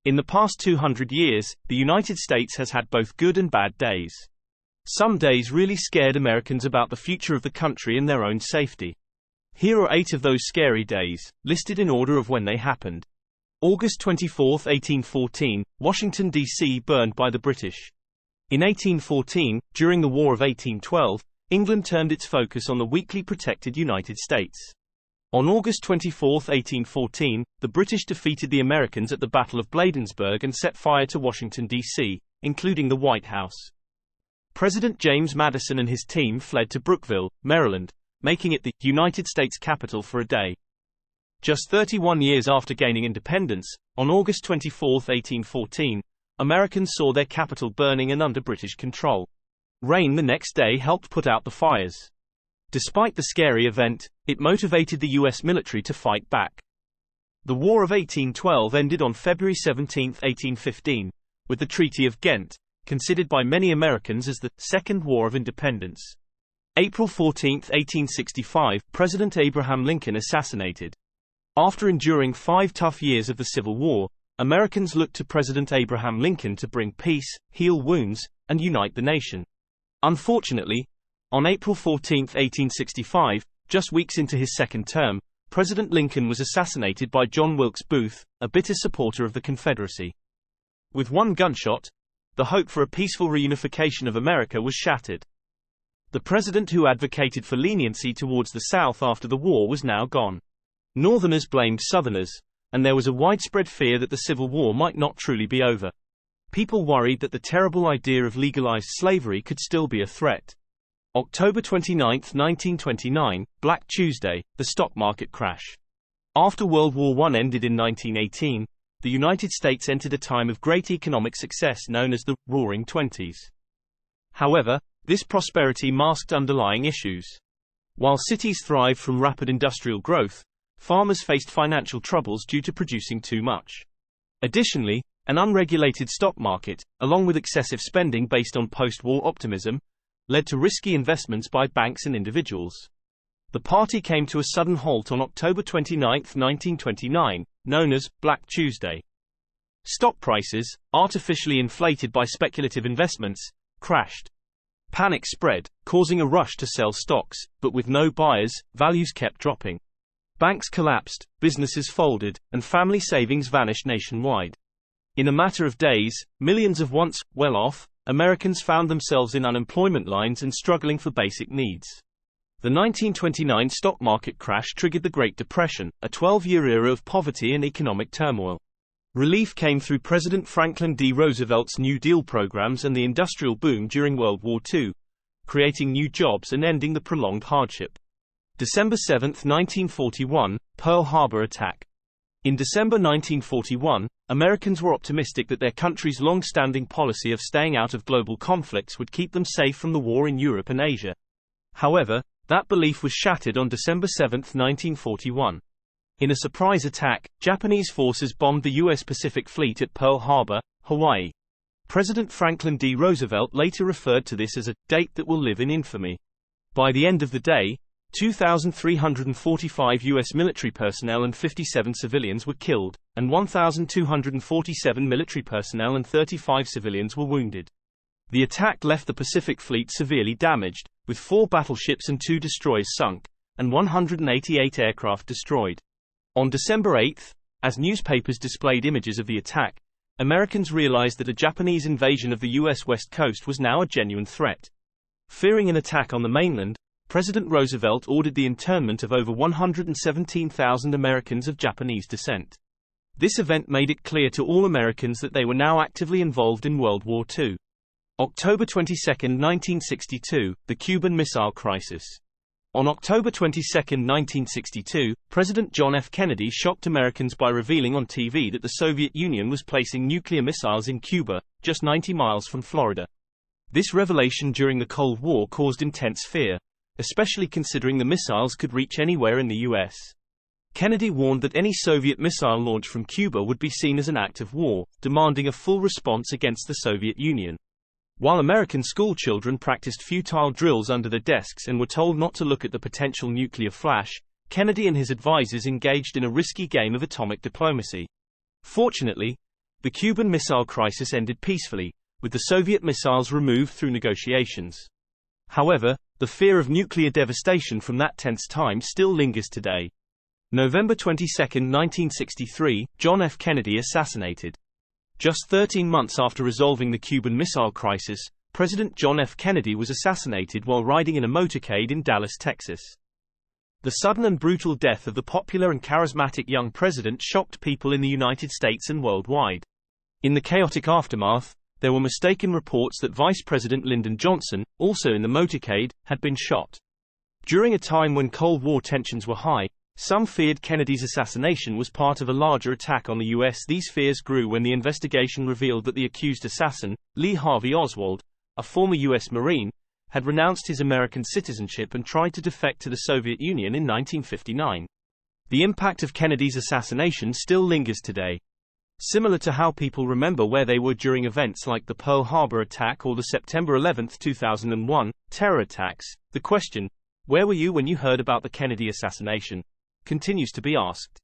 In the past 200 years, the United States has had both good and bad days. Some days really scared Americans about the future of the country and their own safety. Here are 8 of those scary days, listed in order of when they happened. August 24, 1814, Washington, D.C. burned by the British. In 1814, during the War of 1812, England turned its focus on the weakly protected United States. On August 24, 1814, the British defeated the Americans at the Battle of Bladensburg and set fire to Washington, D.C., including the White House. President James Madison and his team fled to Brookville, Maryland, making it the United States capital for a day. Just 31 years after gaining independence, on August 24, 1814, Americans saw their capital burning and under British control. Rain the next day helped put out the fires. Despite the scary event, it motivated the U.S. military to fight back. The War of 1812 ended on February 17, 1815, with the Treaty of Ghent, considered by many Americans as the Second War of Independence. April 14, 1865, President Abraham Lincoln assassinated. After enduring 5 tough years of the Civil War, Americans looked to President Abraham Lincoln to bring peace, heal wounds, and unite the nation. Unfortunately, on April 14, 1865, just weeks into his second term, President Lincoln was assassinated by John Wilkes Booth, a bitter supporter of the Confederacy. With one gunshot, the hope for a peaceful reunification of America was shattered. The president who advocated for leniency towards the South after the war was now gone. Northerners blamed Southerners, and there was a widespread fear that the Civil War might not truly be over. People worried that the terrible idea of legalized slavery could still be a threat. October 29, 1929, Black Tuesday, the stock market crash. After World War I ended in 1918, the United States entered a time of great economic success known as the Roaring Twenties. However, this prosperity masked underlying issues. While cities thrived from rapid industrial growth, farmers faced financial troubles due to producing too much. Additionally, an unregulated stock market, along with excessive spending based on post-war optimism, led to risky investments by banks and individuals. The party came to a sudden halt on October 29, 1929, known as Black Tuesday. Stock prices, artificially inflated by speculative investments, crashed. Panic spread, causing a rush to sell stocks, but with no buyers, values kept dropping. Banks collapsed, businesses folded, and family savings vanished nationwide. In a matter of days, millions of once well-off Americans found themselves in unemployment lines and struggling for basic needs. The 1929 stock market crash triggered the Great Depression, a 12-year era of poverty and economic turmoil. Relief came through President Franklin D. Roosevelt's New Deal programs and the industrial boom during World War II, creating new jobs and ending the prolonged hardship. December 7, 1941, Pearl Harbor attack. In December 1941, Americans were optimistic that their country's long-standing policy of staying out of global conflicts would keep them safe from the war in Europe and Asia. However, that belief was shattered on December 7, 1941. In a surprise attack, Japanese forces bombed the U.S. Pacific Fleet at Pearl Harbor, Hawaii. President Franklin D. Roosevelt later referred to this as a date that will live in infamy. By the end of the day, 2,345 U.S. military personnel and 57 civilians were killed, and 1,247 military personnel and 35 civilians were wounded. The attack left the Pacific Fleet severely damaged, with 4 battleships and 2 destroyers sunk, and 188 aircraft destroyed. On December 8, as newspapers displayed images of the attack, Americans realized that a Japanese invasion of the U.S. West Coast was now a genuine threat. Fearing an attack on the mainland, President Roosevelt ordered the internment of over 117,000 Americans of Japanese descent. This event made it clear to all Americans that they were now actively involved in World War II. October 22, 1962, the Cuban Missile Crisis. On October 22, 1962, President John F. Kennedy shocked Americans by revealing on TV that the Soviet Union was placing nuclear missiles in Cuba, just 90 miles from Florida. This revelation during the Cold War caused intense fear, especially considering the missiles could reach anywhere in the U.S. Kennedy warned that any Soviet missile launch from Cuba would be seen as an act of war, demanding a full response against the Soviet Union. While American schoolchildren practiced futile drills under their desks and were told not to look at the potential nuclear flash, Kennedy and his advisors engaged in a risky game of atomic diplomacy. Fortunately, the Cuban Missile Crisis ended peacefully, with the Soviet missiles removed through negotiations. However, the fear of nuclear devastation from that tense time still lingers today. November 22, 1963, John F. Kennedy assassinated. Just 13 months after resolving the Cuban Missile Crisis, President John F. Kennedy was assassinated while riding in a motorcade in Dallas, Texas. The sudden and brutal death of the popular and charismatic young president shocked people in the United States and worldwide. In the chaotic aftermath, there were mistaken reports that Vice President Lyndon Johnson, also in the motorcade, had been shot. During a time when Cold War tensions were high, some feared Kennedy's assassination was part of a larger attack on the U.S. These fears grew when the investigation revealed that the accused assassin, Lee Harvey Oswald, a former U.S. Marine, had renounced his American citizenship and tried to defect to the Soviet Union in 1959. The impact of Kennedy's assassination still lingers today. Similar to how people remember where they were during events like the Pearl Harbor attack or the September 11, 2001, terror attacks, the question, "Where were you when you heard about the Kennedy assassination?" continues to be asked.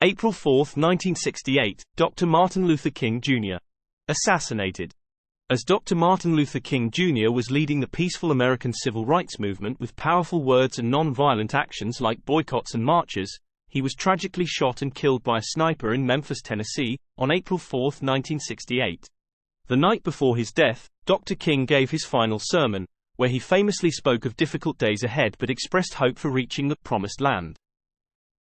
April 4, 1968, Dr. Martin Luther King Jr. assassinated. As Dr. Martin Luther King Jr. was leading the peaceful American civil rights movement with powerful words and non-violent actions like boycotts and marches, he was tragically shot and killed by a sniper in Memphis, Tennessee, on April 4, 1968. The night before his death, Dr. King gave his final sermon, where he famously spoke of difficult days ahead but expressed hope for reaching the promised land.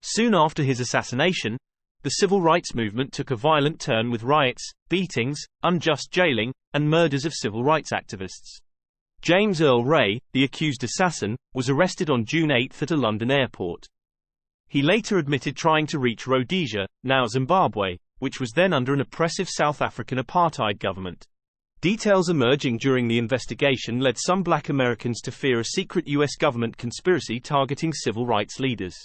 Soon after his assassination, the civil rights movement took a violent turn with riots, beatings, unjust jailing, and murders of civil rights activists. James Earl Ray, the accused assassin, was arrested on June 8 at a London airport. He later admitted trying to reach Rhodesia, now Zimbabwe, which was then under an oppressive South African apartheid government. Details emerging during the investigation led some Black Americans to fear a secret U.S. government conspiracy targeting civil rights leaders.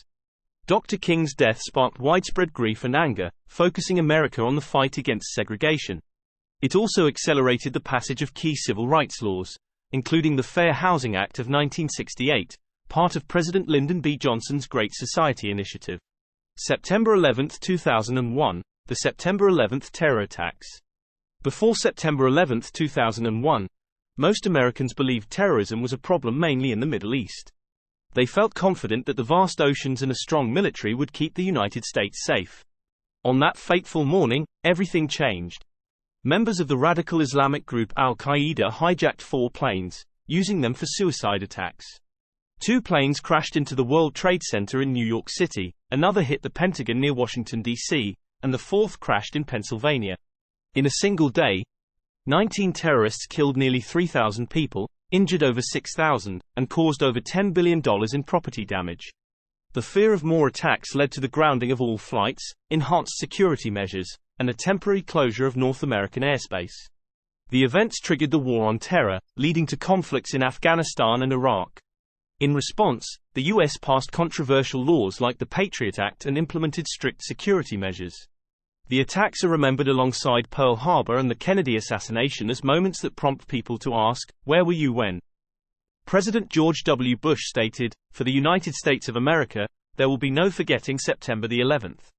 Dr. King's death sparked widespread grief and anger, focusing America on the fight against segregation. It also accelerated the passage of key civil rights laws, including the Fair Housing Act of 1968, part of President Lyndon B. Johnson's Great Society Initiative. September 11, 2001, the September 11 terror attacks. Before September 11, 2001, most Americans believed terrorism was a problem mainly in the Middle East. They felt confident that the vast oceans and a strong military would keep the United States safe. On that fateful morning, everything changed. Members of the radical Islamic group Al-Qaeda hijacked 4 planes, using them for suicide attacks. 2 planes crashed into the World Trade Center in New York City, another hit the Pentagon near Washington, D.C., and the 4th crashed in Pennsylvania. In a single day, 19 terrorists killed nearly 3,000 people, injured over 6,000, and caused over $10 billion in property damage. The fear of more attacks led to the grounding of all flights, enhanced security measures, and a temporary closure of North American airspace. The events triggered the War on Terror, leading to conflicts in Afghanistan and Iraq. In response, the U.S. passed controversial laws like the Patriot Act and implemented strict security measures. The attacks are remembered alongside Pearl Harbor and the Kennedy assassination as moments that prompt people to ask, "Where were you when?" President George W. Bush stated, "For the United States of America, there will be no forgetting September the 11th.